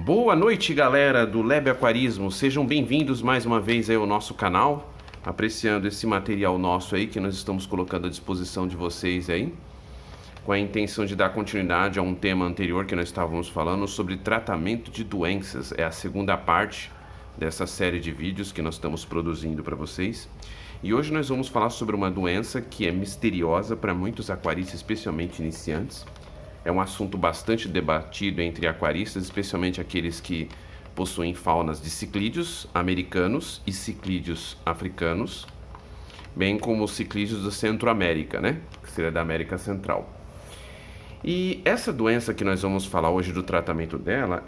Boa noite, galera do Lebe Aquarismo. Sejam bem-vindos mais uma vez aí ao nosso canal, apreciando esse material nosso aí que nós estamos colocando à disposição de vocês aí, com a intenção de dar continuidade a um tema anterior que nós estávamos falando sobre tratamento de doenças. É a segunda parte dessa série de vídeos que nós estamos produzindo para vocês. E hoje nós vamos falar sobre uma doença que é misteriosa para muitos aquaristas, especialmente iniciantes. É um assunto bastante debatido entre aquaristas, especialmente aqueles que possuem faunas de ciclídeos americanos e ciclídeos africanos, bem como os ciclídeos da Centro-América, né? Que seria da América Central. E essa doença que nós vamos falar hoje do tratamento dela,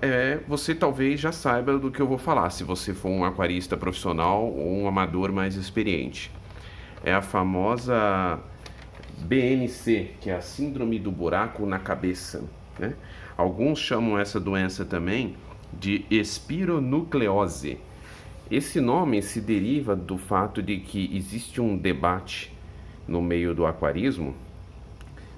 você talvez já saiba do que eu vou falar, se você for um aquarista profissional ou um amador mais experiente. É a famosa BNC, que é a síndrome do buraco na cabeça, né? Alguns chamam essa doença também de espironucleose. Esse nome se deriva do fato de que existe um debate no meio do aquarismo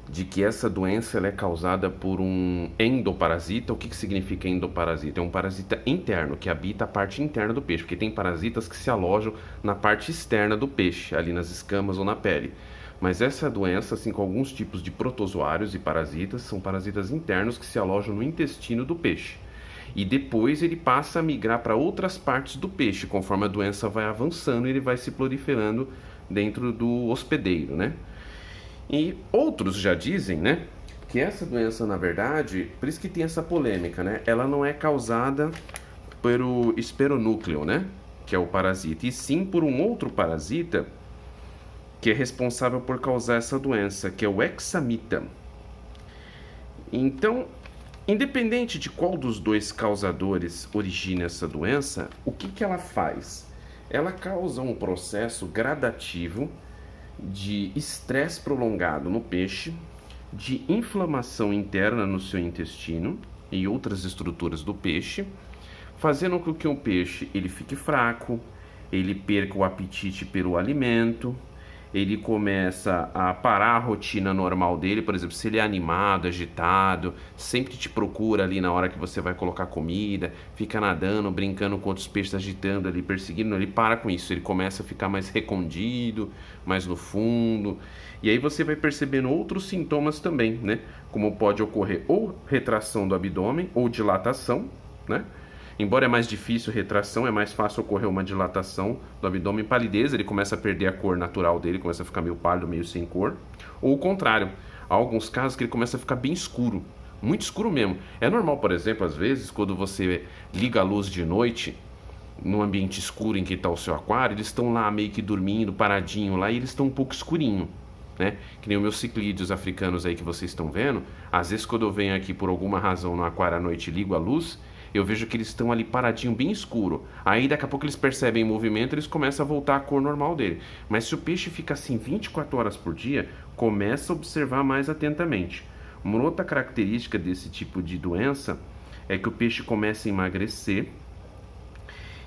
de que essa doença ela é causada por um endoparasita. O que significa endoparasita? É um parasita interno, que habita a parte interna do peixe, porque tem parasitas que se alojam na parte externa do peixe, ali nas escamas ou na pele. Mas essa doença, assim como alguns tipos de protozoários e parasitas, são parasitas internos que se alojam no intestino do peixe. E depois ele passa a migrar para outras partes do peixe. Conforme a doença vai avançando, ele vai se proliferando dentro do hospedeiro, né? E outros já dizem, né, que essa doença, na verdade, por isso que tem essa polêmica, né? Ela não é causada pelo esperonúcleo, né, que é o parasita, e sim por um outro parasita que é responsável por causar essa doença, que é o hexamita. Então, independente de qual dos dois causadores origina essa doença, o que ela faz? Ela causa um processo gradativo de estresse prolongado no peixe, de inflamação interna no seu intestino e outras estruturas do peixe, fazendo com que o peixe ele fique fraco, ele perca o apetite pelo alimento, ele começa a parar a rotina normal dele. Por exemplo, se ele é animado, agitado, sempre te procura ali na hora que você vai colocar comida, fica nadando, brincando com outros peixes, agitando ali, perseguindo, ele para com isso, ele começa a ficar mais recondido, mais no fundo, e aí você vai percebendo outros sintomas também, né? Como pode ocorrer ou retração do abdômen ou dilatação, né? Embora é mais difícil retração, é mais fácil ocorrer uma dilatação do abdômen, palidez, ele começa a perder a cor natural dele, começa a ficar meio pálido, meio sem cor. Ou o contrário, há alguns casos que ele começa a ficar bem escuro, muito escuro mesmo. É normal, por exemplo, às vezes, quando você liga a luz de noite, no ambiente escuro em que está o seu aquário, eles estão lá meio que dormindo, paradinho lá, e eles estão um pouco escurinho, né? Que nem os meus ciclídeos africanos aí que vocês estão vendo. Às vezes, quando eu venho aqui por alguma razão no aquário à noite e ligo a luz, eu vejo que eles estão ali paradinho, bem escuro. Aí daqui a pouco eles percebem movimento, eles começam a voltar à cor normal dele. Mas se o peixe fica assim 24 horas por dia, começa a observar mais atentamente. Uma outra característica desse tipo de doença é que o peixe começa a emagrecer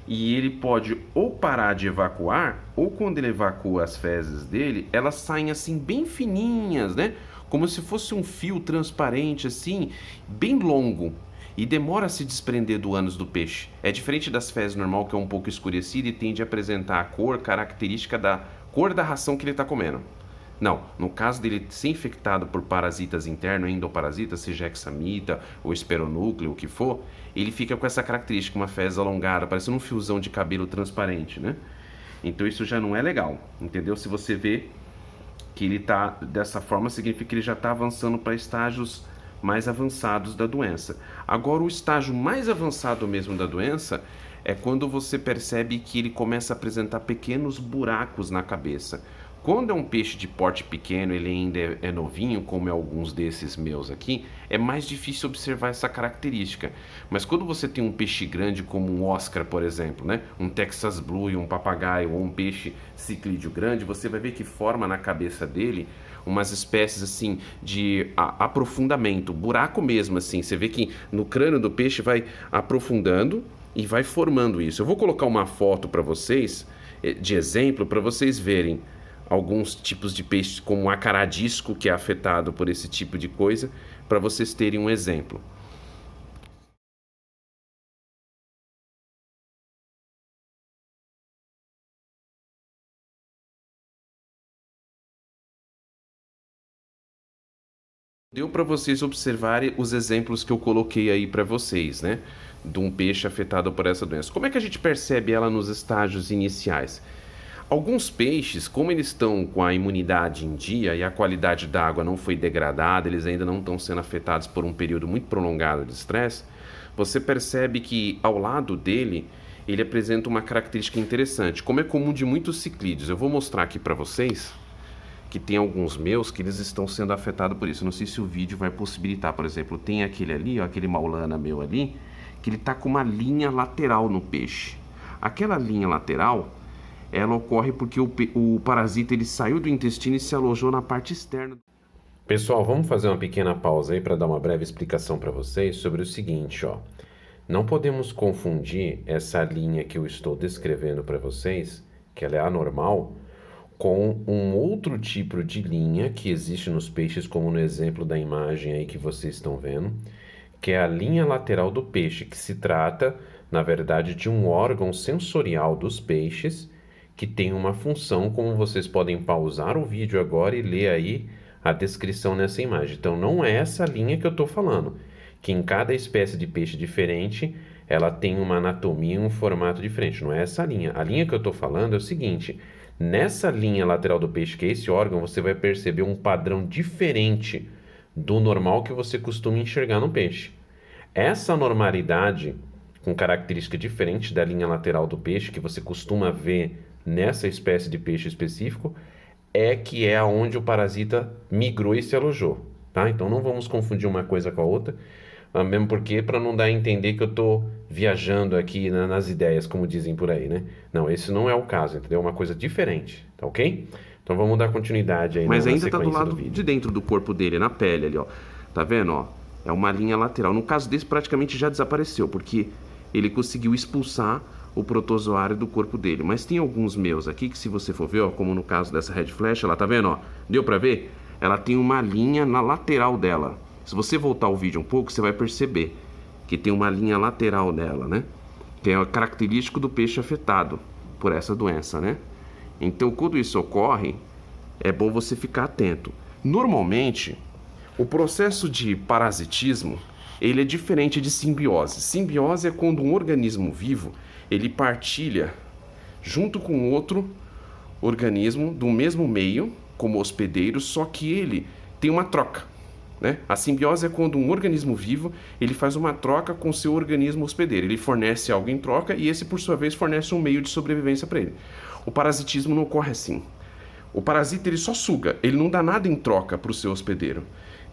e ele pode ou parar de evacuar, ou quando ele evacua as fezes dele, elas saem assim bem fininhas, né? Como se fosse um fio transparente assim, bem longo. E demora a se desprender do ânus do peixe. É diferente das fezes normal, que é um pouco escurecida e tende a apresentar a cor característica da cor da ração que ele está comendo. Não, no caso dele ser infectado por parasitas internos, endoparasitas, seja hexamita ou esperonúcleo, o que for, ele fica com essa característica, uma fezes alongada, parecendo um fiozão de cabelo transparente, né? Então isso já não é legal, entendeu? Se você vê que ele está dessa forma, significa que ele já está avançando para estágios mais avançados da doença. Agora, o estágio mais avançado mesmo da doença é quando você percebe que ele começa a apresentar pequenos buracos na cabeça. Quando é um peixe de porte pequeno, ele ainda é novinho, como é alguns desses meus aqui, é mais difícil observar essa característica. Mas quando você tem um peixe grande, como um Oscar, por exemplo, né? Um Texas Blue, um papagaio ou um peixe ciclídeo grande, você vai ver que forma na cabeça dele umas espécies assim de aprofundamento, buraco mesmo assim. Você vê que no crânio do peixe vai aprofundando e vai formando isso. Eu vou colocar uma foto para vocês, de exemplo, para vocês verem alguns tipos de peixe, como o acaradisco, que é afetado por esse tipo de coisa, para vocês terem um exemplo. Deu para vocês observarem os exemplos que eu coloquei aí para vocês, né? De um peixe afetado por essa doença. Como é que a gente percebe ela nos estágios iniciais? Alguns peixes, como eles estão com a imunidade em dia e a qualidade da água não foi degradada, eles ainda não estão sendo afetados por um período muito prolongado de estresse, você percebe que ao lado dele, ele apresenta uma característica interessante, como é comum de muitos ciclídeos. Eu vou mostrar aqui para vocês que tem alguns meus que eles estão sendo afetados por isso. Não sei se o vídeo vai possibilitar. Por exemplo, tem aquele ali, ó, aquele maulana meu ali, que ele tá com uma linha lateral no peixe. Aquela linha lateral, ela ocorre porque o parasita ele saiu do intestino e se alojou na parte externa. Pessoal, vamos fazer uma pequena pausa aí para dar uma breve explicação para vocês sobre o seguinte, ó. Não podemos confundir essa linha que eu estou descrevendo para vocês, que ela é anormal, com um outro tipo de linha que existe nos peixes, como no exemplo da imagem aí que vocês estão vendo, que é a linha lateral do peixe, que se trata, na verdade, de um órgão sensorial dos peixes que tem uma função, como vocês podem pausar o vídeo agora e ler aí a descrição nessa imagem. Então, não é essa linha que eu estou falando, que em cada espécie de peixe diferente, ela tem uma anatomia e um formato diferente. Não é essa linha. A linha que eu estou falando é o seguinte: nessa linha lateral do peixe, que é esse órgão, você vai perceber um padrão diferente do normal que você costuma enxergar no peixe. Essa normalidade, com característica diferente da linha lateral do peixe, que você costuma ver nessa espécie de peixe específico, é que é onde o parasita migrou e se alojou, tá? Então não vamos confundir uma coisa com a outra, mesmo porque para não dar a entender que eu estou viajando aqui nas ideias, como dizem por aí, né? Não, esse não é o caso, entendeu? É uma coisa diferente, tá ok? Então vamos dar continuidade aí. Mas ainda está do lado de dentro do corpo dele, na pele ali, ó. Tá vendo, ó? É uma linha lateral. No caso desse, praticamente já desapareceu, porque ele conseguiu expulsar o protozoário do corpo dele. Mas tem alguns meus aqui que, se você for ver, ó, como no caso dessa red flash, ela tá vendo, ó? Deu para ver? Ela tem uma linha na lateral dela. Se você voltar o vídeo um pouco, você vai perceber que tem uma linha lateral dela, né? Que é característico do peixe afetado por essa doença, né? Então, quando isso ocorre, é bom você ficar atento. Normalmente, o processo de parasitismo, ele é diferente de simbiose. Simbiose é quando um organismo vivo, ele partilha junto com outro organismo do mesmo meio, como hospedeiro, só que ele tem uma troca, né? A simbiose é quando um organismo vivo ele faz uma troca com seu organismo hospedeiro. Ele fornece algo em troca e esse, por sua vez, fornece um meio de sobrevivência para ele. O parasitismo não ocorre assim. O parasita ele só suga, ele não dá nada em troca para o seu hospedeiro.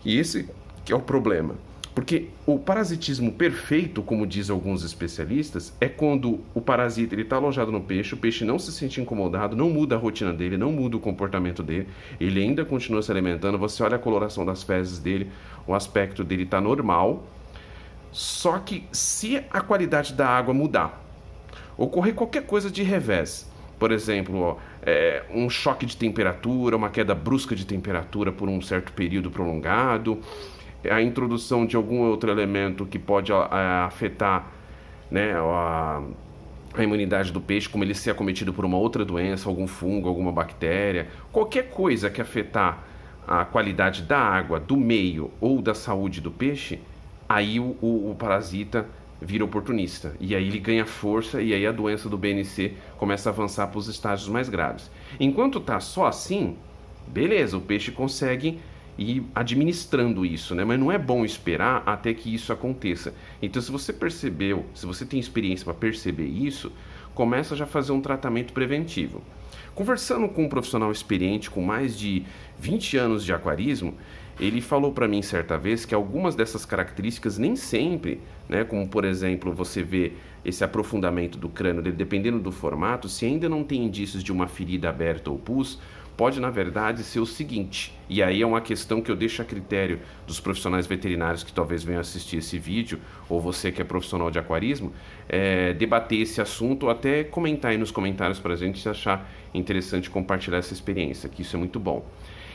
E esse que é o problema. Porque o parasitismo perfeito, como dizem alguns especialistas, é quando o parasita está alojado no peixe, o peixe não se sente incomodado, não muda a rotina dele, não muda o comportamento dele, ele ainda continua se alimentando, você olha a coloração das fezes dele, o aspecto dele está normal, só que se a qualidade da água mudar, ocorrer qualquer coisa de revés, por exemplo, ó, um choque de temperatura, uma queda brusca de temperatura por um certo período prolongado, a introdução de algum outro elemento que pode afetar, né, a imunidade do peixe, como ele ser acometido por uma outra doença, algum fungo, alguma bactéria, qualquer coisa que afetar a qualidade da água, do meio ou da saúde do peixe, aí o parasita vira oportunista. E aí ele ganha força e aí a doença do BNC começa a avançar para os estágios mais graves. Enquanto tá só assim, beleza, o peixe consegue ir administrando isso, né? Mas não é bom esperar até que isso aconteça. Então, se você percebeu, se você tem experiência para perceber isso, começa já a fazer um tratamento preventivo. Conversando com um profissional experiente com mais de 20 anos de aquarismo, ele falou para mim certa vez que algumas dessas características nem sempre, né, como por exemplo você vê esse aprofundamento do crânio, dependendo do formato, se ainda não tem indícios de uma ferida aberta ou pus, pode na verdade ser o seguinte, e aí é uma questão que eu deixo a critério dos profissionais veterinários que talvez venham assistir esse vídeo, ou você que é profissional de aquarismo, debater esse assunto ou até comentar aí nos comentários para a gente se achar interessante compartilhar essa experiência, que isso é muito bom.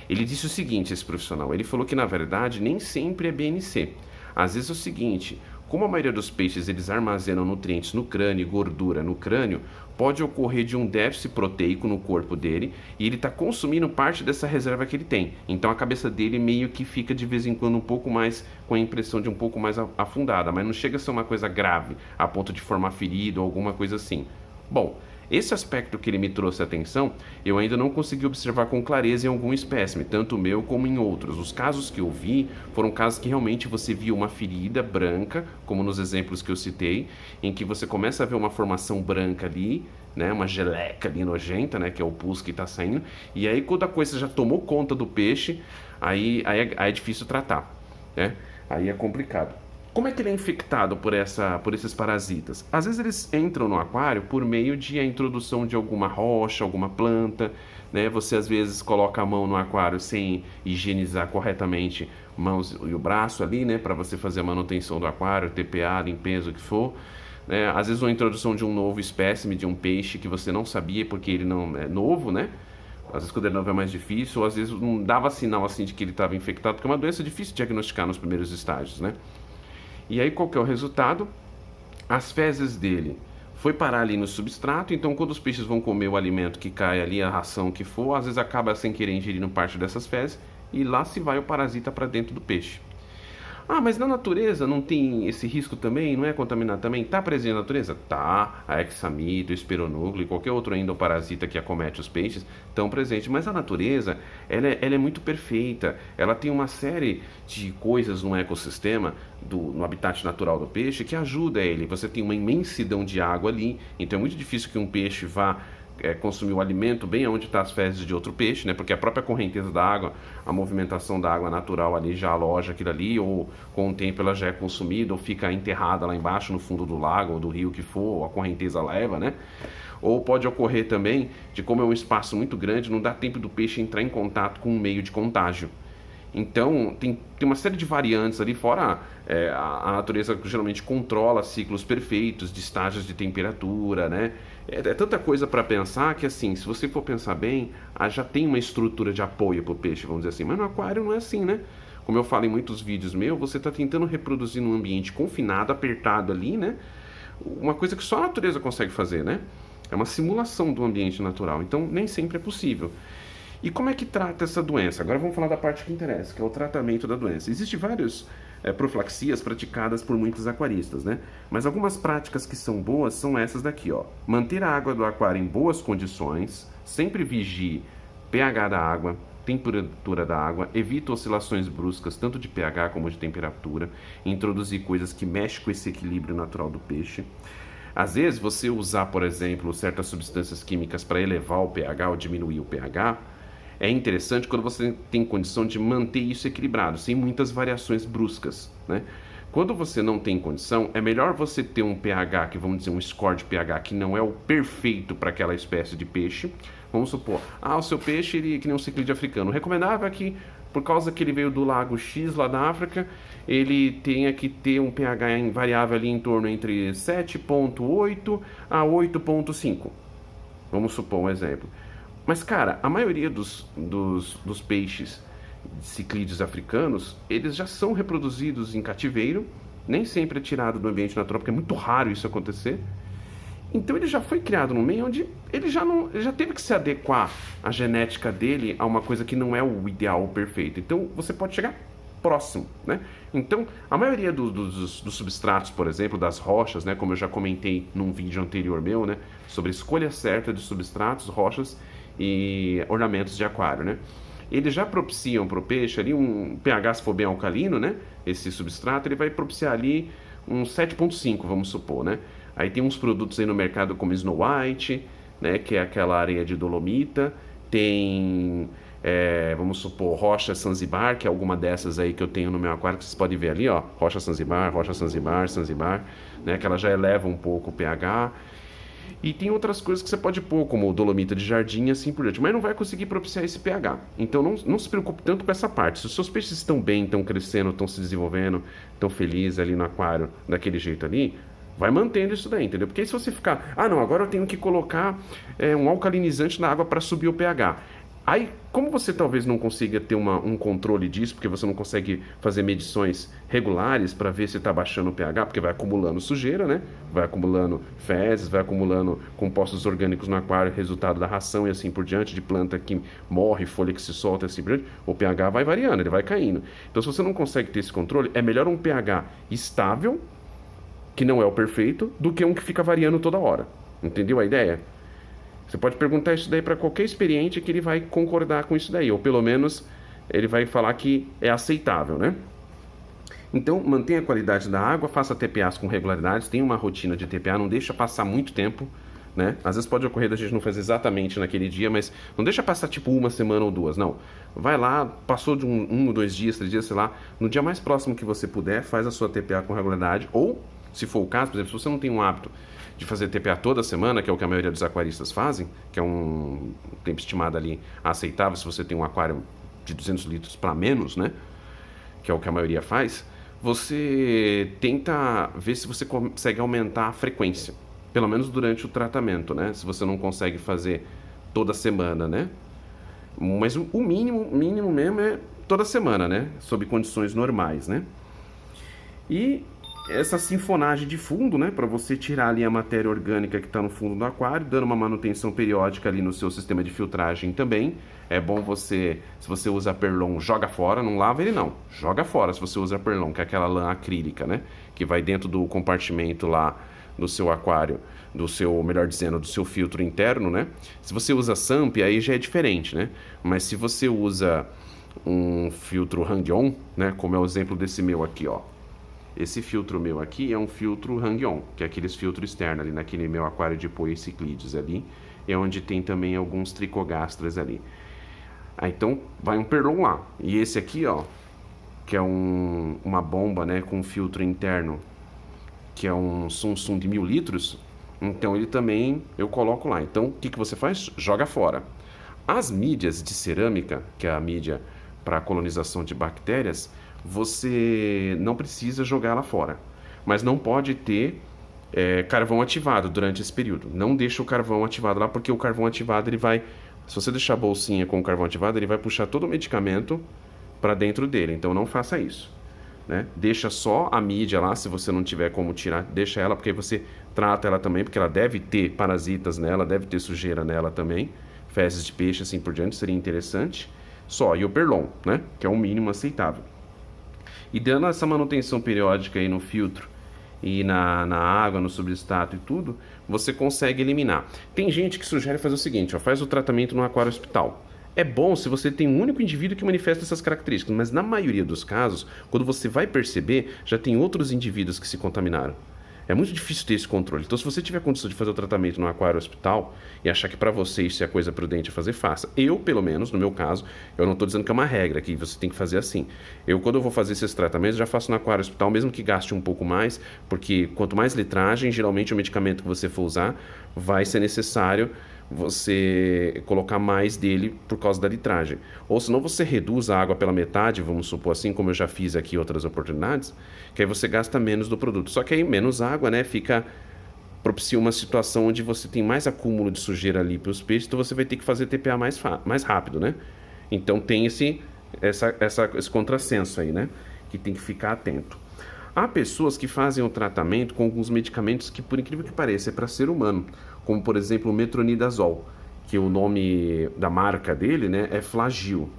Ele disse o seguinte, esse profissional, ele falou que na verdade nem sempre é BNC. Às vezes é o seguinte, Como a maioria dos peixes eles armazenam nutrientes no crânio e gordura no crânio, pode ocorrer de um déficit proteico no corpo dele e ele está consumindo parte dessa reserva que ele tem. Então a cabeça dele meio que fica de vez em quando um pouco mais com a impressão de um pouco mais afundada, mas não chega a ser uma coisa grave a ponto de formar ferida ou alguma coisa assim. Bom, esse aspecto que ele me trouxe atenção, eu ainda não consegui observar com clareza em algum espécime, tanto meu como em outros. Os casos que eu vi foram casos que realmente você via uma ferida branca, como nos exemplos que eu citei, em que você começa a ver uma formação branca ali, né, uma geleca ali nojenta, né, que é o pus que está saindo, e aí quando a coisa já tomou conta do peixe, aí é difícil tratar, né? Aí é complicado. Como é que ele é infectado por esses parasitas? Às vezes eles entram no aquário por meio de a introdução de alguma rocha, alguma planta, né? Você às vezes coloca a mão no aquário sem higienizar corretamente mãos e o braço ali, né? Para você fazer a manutenção do aquário, TPA, limpeza, o que for. Né? Às vezes uma introdução de um novo espécime, de um peixe que você não sabia porque ele não é novo, né? Às vezes quando ele novo é mais difícil, ou às vezes não dava sinal assim de que ele estava infectado, porque é uma doença difícil de diagnosticar nos primeiros estágios, né? E aí qual que é o resultado? As fezes dele foi parar ali no substrato, então quando os peixes vão comer o alimento que cai ali, a ração que for, às vezes acaba sem querer ingerindo parte dessas fezes e lá se vai o parasita para dentro do peixe. Ah, mas na natureza não tem esse risco também? Não é contaminado também? Está presente na natureza? Tá. A hexamida, o espironúcleo e qualquer outro ainda parasita que acomete os peixes estão presentes. Mas a natureza, ela é muito perfeita. Ela tem uma série de coisas no ecossistema, no habitat natural do peixe, que ajuda ele. Você tem uma imensidão de água ali, então é muito difícil que um peixe vá consumir o alimento bem onde está as fezes de outro peixe, né? Porque a própria correnteza da água, a movimentação da água natural ali já aloja aquilo ali, ou com o tempo ela já é consumida, ou fica enterrada lá embaixo no fundo do lago ou do rio que for, a correnteza leva, né? Ou pode ocorrer também de como é um espaço muito grande, não dá tempo do peixe entrar em contato com um meio de contágio. Então, tem uma série de variantes ali, fora a natureza geralmente controla ciclos perfeitos de estágios de temperatura, né? É tanta coisa para pensar que, assim, se você for pensar bem, já tem uma estrutura de apoio para o peixe, vamos dizer assim. Mas no aquário não é assim, né? Como eu falo em muitos vídeos meus, você está tentando reproduzir num ambiente confinado, apertado ali, né? Uma coisa que só a natureza consegue fazer, né? É uma simulação do ambiente natural, então nem sempre é possível. E como é que trata essa doença? Agora vamos falar da parte que interessa, que é o tratamento da doença. Existem várias profilaxias praticadas por muitos aquaristas, né? Mas algumas práticas que são boas são essas daqui, ó. Manter a água do aquário em boas condições, sempre vigie pH da água, temperatura da água, evita oscilações bruscas, tanto de pH como de temperatura, introduzir coisas que mexem com esse equilíbrio natural do peixe. Às vezes, você usar, por exemplo, certas substâncias químicas para elevar o pH ou diminuir o pH, é interessante quando você tem condição de manter isso equilibrado, sem muitas variações bruscas, né? Quando você não tem condição, é melhor você ter um pH, que vamos dizer, um score de pH, que não é o perfeito para aquela espécie de peixe. Vamos supor, o seu peixe, ele, que nem um ciclídeo africano, o recomendável é que, por causa que ele veio do lago X lá da África, ele tenha que ter um pH variável ali em torno entre 7,8 a 8,5. Vamos supor um exemplo. Mas, cara, a maioria dos peixes ciclídeos africanos, eles já são reproduzidos em cativeiro, nem sempre é tirado do ambiente natural, porque é muito raro isso acontecer. Então ele já foi criado num meio onde ele já teve que se adequar a genética dele a uma coisa que não é o ideal, o perfeito. Então você pode chegar próximo, né? Então a maioria dos substratos, por exemplo, das rochas, né, como eu já comentei num vídeo anterior meu, né, sobre a escolha certa de substratos, rochas e ornamentos de aquário, né? Eles já propiciam para o peixe ali um pH, se for bem alcalino, né? Esse substrato, ele vai propiciar ali um 7,5, vamos supor, né? Aí tem uns produtos aí no mercado como Snow White, né? Que é aquela areia de dolomita. Tem, vamos supor, rocha Zanzibar, que é alguma dessas aí que eu tenho no meu aquário, que vocês podem ver ali, ó. Rocha Zanzibar, né? Que ela já eleva um pouco o pH. E tem outras coisas que você pode pôr, como dolomita de jardim e assim por diante, mas não vai conseguir propiciar esse pH. Então não se preocupe tanto com essa parte. Se os seus peixes estão bem, estão crescendo, estão se desenvolvendo, estão felizes ali no aquário, daquele jeito ali, vai mantendo isso daí, entendeu? Porque se você ficar, não, agora eu tenho que colocar um alcalinizante na água para subir o pH. Aí, como você talvez não consiga ter um controle disso, porque você não consegue fazer medições regulares para ver se está baixando o pH, porque vai acumulando sujeira, né? Vai acumulando fezes, vai acumulando compostos orgânicos no aquário, resultado da ração e assim por diante, de planta que morre, folha que se solta e assim por diante, o pH vai variando, ele vai caindo. Então, se você não consegue ter esse controle, é melhor um pH estável, que não é o perfeito, do que um que fica variando toda hora. Entendeu a ideia? Você pode perguntar isso daí para qualquer experiente que ele vai concordar com isso daí, ou pelo menos ele vai falar que é aceitável, né? Então, mantenha a qualidade da água, faça TPAs com regularidade, tenha uma rotina de TPA, não deixa passar muito tempo, né? Às vezes pode ocorrer da gente não fazer exatamente naquele dia, mas não deixa passar tipo uma semana ou duas, não. Vai lá, passou de um ou 2 dias, 3 dias, sei lá, no dia mais próximo que você puder, faz a sua TPA com regularidade, ou, se for o caso, por exemplo, se você não tem um hábito de fazer TPA toda semana, que é o que a maioria dos aquaristas fazem, que é um tempo estimado ali aceitável se você tem um aquário de 200 litros para menos, né? Que é o que a maioria faz, você tenta ver se você consegue aumentar a frequência, pelo menos durante o tratamento, né? Se você não consegue fazer toda semana, né? Mas o mínimo mesmo é toda semana, né? Sob condições normais, né? E essa sinfonagem de fundo, né, para você tirar ali a matéria orgânica que está no fundo do aquário, dando uma manutenção periódica ali no seu sistema de filtragem também. É bom você, se você usa Perlon, joga fora, não lava ele não, joga fora se você usa Perlon, que é aquela lã acrílica, né, que vai dentro do compartimento lá do seu aquário, do seu, melhor dizendo, do seu filtro interno, né. Se você usa SAMP, aí já é diferente, né, mas se você usa um filtro Hang-On, né, como é o exemplo desse meu aqui, ó. Esse filtro meu aqui é um filtro Hang-On, que é aqueles filtros externos ali, naquele meu aquário de Poa e Ciclides ali, é onde tem também alguns tricogastras ali. Ah, então vai um Perlon lá. E esse aqui, ó, que é uma bomba, né, com filtro interno, que é um Samsung de 1000 litros, então ele também eu coloco lá. Então o que você faz? Joga fora. As mídias de cerâmica, que é a mídia para colonização de bactérias, você não precisa jogar ela fora, mas não pode ter carvão ativado durante esse período. Não deixa o carvão ativado lá, porque o carvão ativado ele vai, se você deixar a bolsinha com o carvão ativado, ele vai puxar todo o medicamento para dentro dele. Então não faça isso, né? Deixa só a mídia lá, se você não tiver como tirar, deixa ela, porque aí você trata ela também, porque ela deve ter parasitas nela, deve ter sujeira nela também, fezes de peixe assim por diante, seria interessante. Só, e o Perlon, né? Que é o mínimo aceitável. E dando essa manutenção periódica aí no filtro e na água, no substrato e tudo, você consegue eliminar. Tem gente que sugere fazer o seguinte, ó, faz o tratamento no aquário hospital. É bom se você tem um único indivíduo que manifesta essas características, mas na maioria dos casos, quando você vai perceber, já tem outros indivíduos que se contaminaram. É muito difícil ter esse controle. Então, se você tiver condição de fazer o tratamento no aquário hospital e achar que para você isso é a coisa prudente a fazer, faça. Eu, pelo menos, no meu caso, eu não estou dizendo que é uma regra, que você tem que fazer assim. Eu, quando eu vou fazer esses tratamentos, já faço no aquário hospital, mesmo que gaste um pouco mais, porque quanto mais litragem, geralmente o medicamento que você for usar vai ser necessário você colocar mais dele por causa da litragem. Ou senão você reduz a água pela metade, vamos supor assim, como eu já fiz aqui em outras oportunidades, que aí você gasta menos do produto. Só que aí menos água, né, propicia uma situação onde você tem mais acúmulo de sujeira ali para os peixes, então você vai ter que fazer TPA mais rápido, né? Então tem esse contrassenso aí, né, que tem que ficar atento. Há pessoas que fazem o tratamento com alguns medicamentos que, por incrível que pareça, é para ser humano, como, por exemplo, o metronidazol, que o nome da marca dele, né, é Flagyl.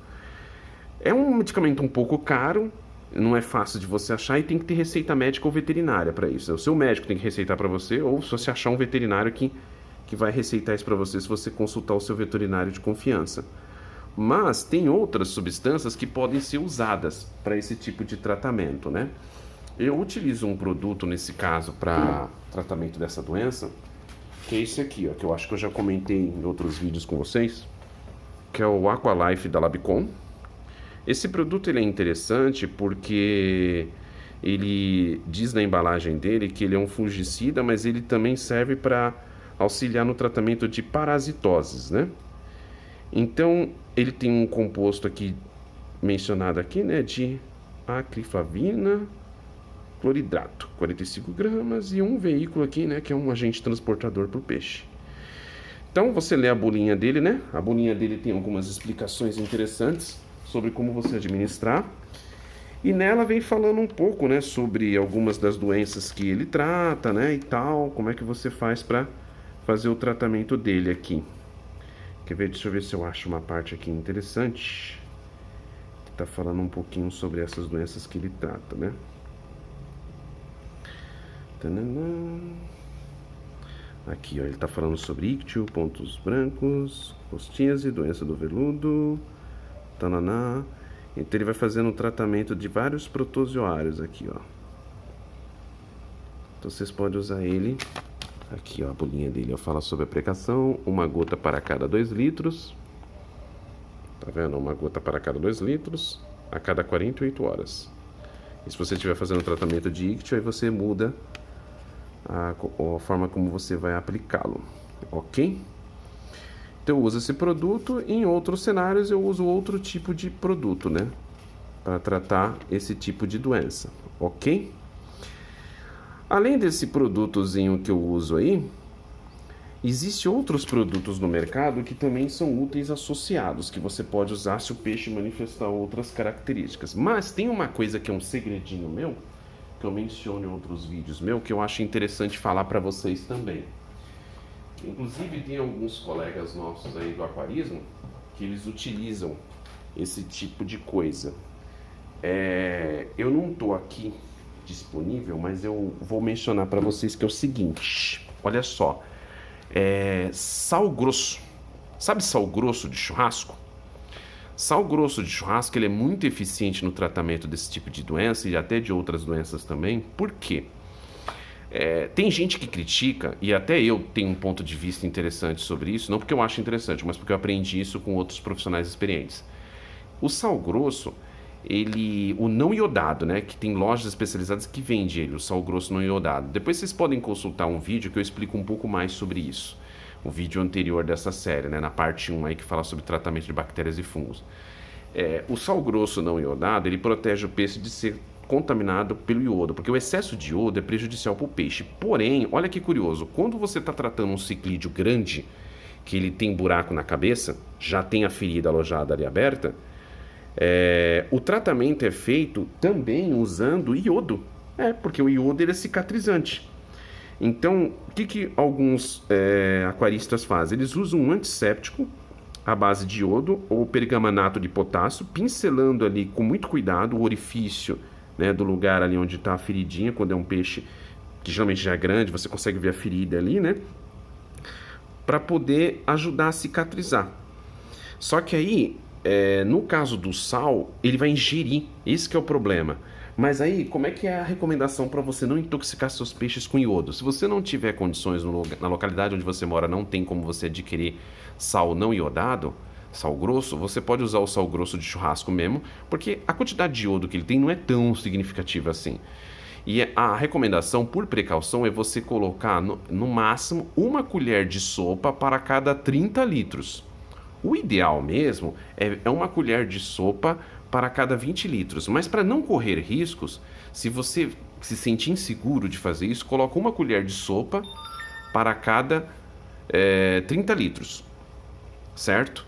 É um medicamento um pouco caro, não é fácil de você achar e tem que ter receita médica ou veterinária para isso. O seu médico tem que receitar para você, ou se você achar um veterinário que vai receitar isso para você, se você consultar o seu veterinário de confiança. Mas tem outras substâncias que podem ser usadas para esse tipo de tratamento, né? Eu utilizo um produto, nesse caso, para tratamento dessa doença, que é esse aqui, ó, que eu acho que eu já comentei em outros vídeos com vocês, que é o Aqualife da Labicon. Esse produto ele é interessante porque ele diz na embalagem dele que ele é um fungicida, mas ele também serve para auxiliar no tratamento de parasitoses, né? Então, ele tem um composto aqui, mencionado aqui, né, de acriflavina, cloridrato, 45 gramas, e um veículo aqui, né, que é um agente transportador para o peixe. Então você lê a bulinha dele, né? A bulinha dele tem algumas explicações interessantes sobre como você administrar. E nela vem falando um pouco, né, sobre algumas das doenças que ele trata, né, e tal, como é que você faz para fazer o tratamento dele aqui. Quer ver? Deixa eu ver se eu acho uma parte aqui interessante, que tá falando um pouquinho sobre essas doenças que ele trata, né? Tananã. Aqui, ó, ele tá falando sobre ictio, pontos brancos, postíase, doença do veludo, tananá. Então ele vai fazendo um tratamento de vários protozoários aqui, ó. Então vocês podem usar ele. Aqui, ó, a bolinha dele, ó, fala sobre a aplicação, uma gota para cada 2 litros. Tá vendo? Uma gota para cada 2 litros, a cada 48 horas. E se você estiver fazendo tratamento de ictio, aí você muda a forma como você vai aplicá-lo, ok? Então eu uso esse produto, e em outros cenários eu uso outro tipo de produto, né? Para tratar esse tipo de doença, ok? Além desse produtozinho que eu uso aí, existem outros produtos no mercado que também são úteis associados, que você pode usar se o peixe manifestar outras características. Mas tem uma coisa que é um segredinho meu, que eu menciono em outros vídeos meus, que eu acho interessante falar para vocês também. Inclusive tem alguns colegas nossos aí do aquarismo que eles utilizam esse tipo de coisa. Eu não estou aqui disponível, mas eu vou mencionar para vocês que é o seguinte. Olha só, sal grosso. Sabe sal grosso de churrasco? Sal grosso de churrasco ele é muito eficiente no tratamento desse tipo de doença e até de outras doenças também. Por quê? Tem gente que critica, e até eu tenho um ponto de vista interessante sobre isso, não porque eu acho interessante, mas porque eu aprendi isso com outros profissionais experientes. O sal grosso, o não iodado, né, que tem lojas especializadas que vendem ele, o sal grosso não iodado. Depois vocês podem consultar um vídeo que eu explico um pouco mais sobre isso. O vídeo anterior dessa série, né, na parte 1 aí que fala sobre tratamento de bactérias e fungos. O sal grosso não iodado, ele protege o peixe de ser contaminado pelo iodo, porque o excesso de iodo é prejudicial para o peixe. Porém, olha que curioso, quando você está tratando um ciclídeo grande, que ele tem buraco na cabeça, já tem a ferida alojada ali aberta, o tratamento é feito também usando iodo, porque o iodo ele é cicatrizante. Então, o que alguns aquaristas fazem? Eles usam um antisséptico à base de iodo ou pergamanato de potássio, pincelando ali com muito cuidado o orifício, né, do lugar ali onde está a feridinha, quando é um peixe que geralmente já é grande, você consegue ver a ferida ali, né? Para poder ajudar a cicatrizar. Só que aí, no caso do sal, ele vai ingerir, esse que é o problema. Mas aí, como é que é a recomendação para você não intoxicar seus peixes com iodo? Se você não tiver condições na localidade onde você mora, não tem como você adquirir sal não iodado, sal grosso, você pode usar o sal grosso de churrasco mesmo, porque a quantidade de iodo que ele tem não é tão significativa assim. E a recomendação, por precaução, é você colocar no máximo 1 colher de sopa para cada 30 litros. O ideal mesmo é 1 colher de sopa para cada 20 litros. Mas para não correr riscos, se você se sentir inseguro de fazer isso, coloca 1 colher de sopa para cada 30 litros, certo?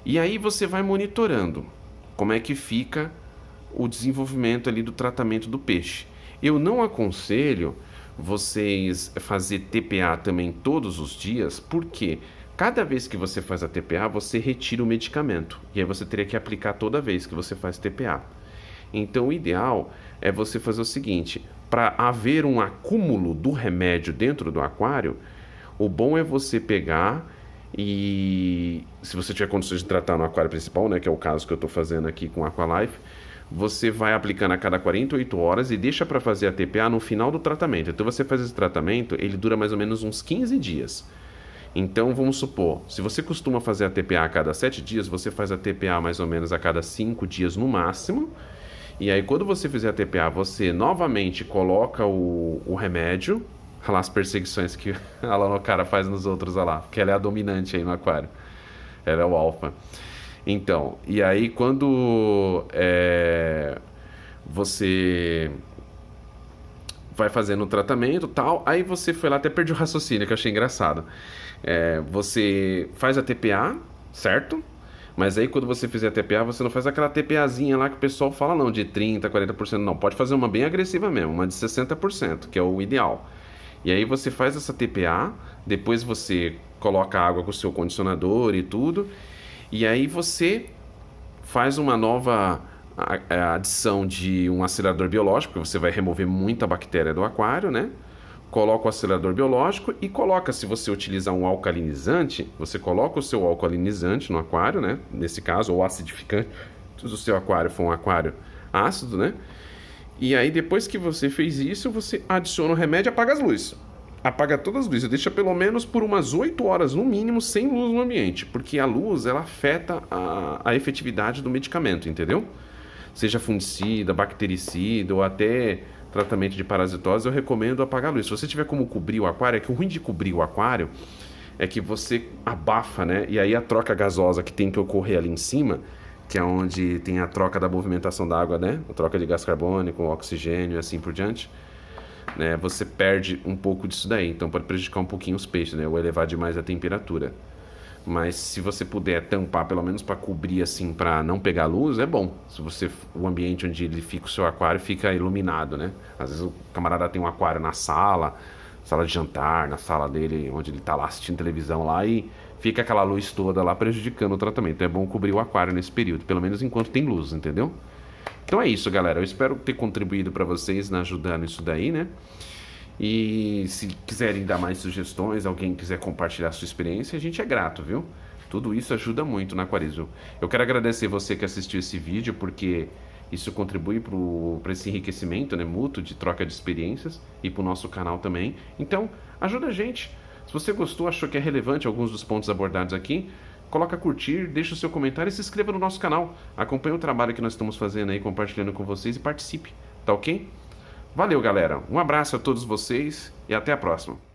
E aí você vai monitorando como é que fica o desenvolvimento ali do tratamento do peixe. Eu não aconselho vocês fazer TPA também todos os dias, porque cada vez que você faz a TPA, você retira o medicamento. E aí você teria que aplicar toda vez que você faz TPA. Então o ideal é você fazer o seguinte, para haver um acúmulo do remédio dentro do aquário, o bom é você pegar e, se você tiver condições de tratar no aquário principal, né, que é o caso que eu estou fazendo aqui com a Aqualife, você vai aplicando a cada 48 horas e deixa para fazer a TPA no final do tratamento. Então você faz esse tratamento, ele dura mais ou menos uns 15 dias. Então vamos supor, se você costuma fazer a TPA a cada 7 dias, você faz a TPA mais ou menos a cada 5 dias no máximo. E aí quando você fizer a TPA, você novamente coloca o remédio. Olha lá as perseguições que a Lanocara faz nos outros, olha lá, porque ela é a dominante aí no aquário. Ela é o alfa. Então, e aí quando você vai fazendo o tratamento e tal, aí você foi lá, até perdi o raciocínio, que eu achei engraçado. Você faz a TPA, certo? Mas aí quando você fizer a TPA, você não faz aquela TPAzinha lá que o pessoal fala não, de 30%, 40%, não. Pode fazer uma bem agressiva mesmo, uma de 60%, que é o ideal. E aí você faz essa TPA, depois você coloca água com o seu condicionador e tudo, e aí você faz uma nova adição de um acelerador biológico, porque você vai remover muita bactéria do aquário, né? Coloca o acelerador biológico e coloca, se você utilizar um alcalinizante, você coloca o seu alcalinizante no aquário, né? Nesse caso, ou acidificante, se o seu aquário for um aquário ácido, né? E aí, depois que você fez isso, você adiciona o remédio e apaga as luzes. Apaga todas as luzes, deixa pelo menos por umas 8 horas, no mínimo, sem luz no ambiente, porque a luz, ela afeta a efetividade do medicamento, entendeu? Seja fungicida, bactericida ou até tratamento de parasitose, eu recomendo apagar a luz. Se você tiver como cobrir o aquário, é que o ruim de cobrir o aquário é que você abafa, né? E aí a troca gasosa que tem que ocorrer ali em cima, que é onde tem a troca da movimentação da água, né? A troca de gás carbônico, oxigênio e assim por diante, né? Você perde um pouco disso daí, então pode prejudicar um pouquinho os peixes, né? Ou elevar demais a temperatura. Mas se você puder tampar, pelo menos para cobrir assim, para não pegar luz, é bom. Se você o ambiente onde ele fica, o seu aquário fica iluminado, né? Às vezes o camarada tem um aquário na sala de jantar, na sala dele, onde ele tá lá assistindo televisão lá e fica aquela luz toda lá prejudicando o tratamento. É bom cobrir o aquário nesse período, pelo menos enquanto tem luz, entendeu? Então é isso, galera. Eu espero ter contribuído para vocês na ajudando isso daí, né? E se quiserem dar mais sugestões, alguém quiser compartilhar sua experiência, a gente é grato, viu? Tudo isso ajuda muito na aquarismo. Eu quero agradecer você que assistiu esse vídeo, porque isso contribui para esse enriquecimento, né, mútuo de troca de experiências e para o nosso canal também. Então, ajuda a gente. Se você gostou, achou que é relevante alguns dos pontos abordados aqui, coloca curtir, deixa o seu comentário e se inscreva no nosso canal. Acompanhe o trabalho que nós estamos fazendo aí, compartilhando com vocês e participe, tá ok? Valeu, galera. Um abraço a todos vocês e até a próxima.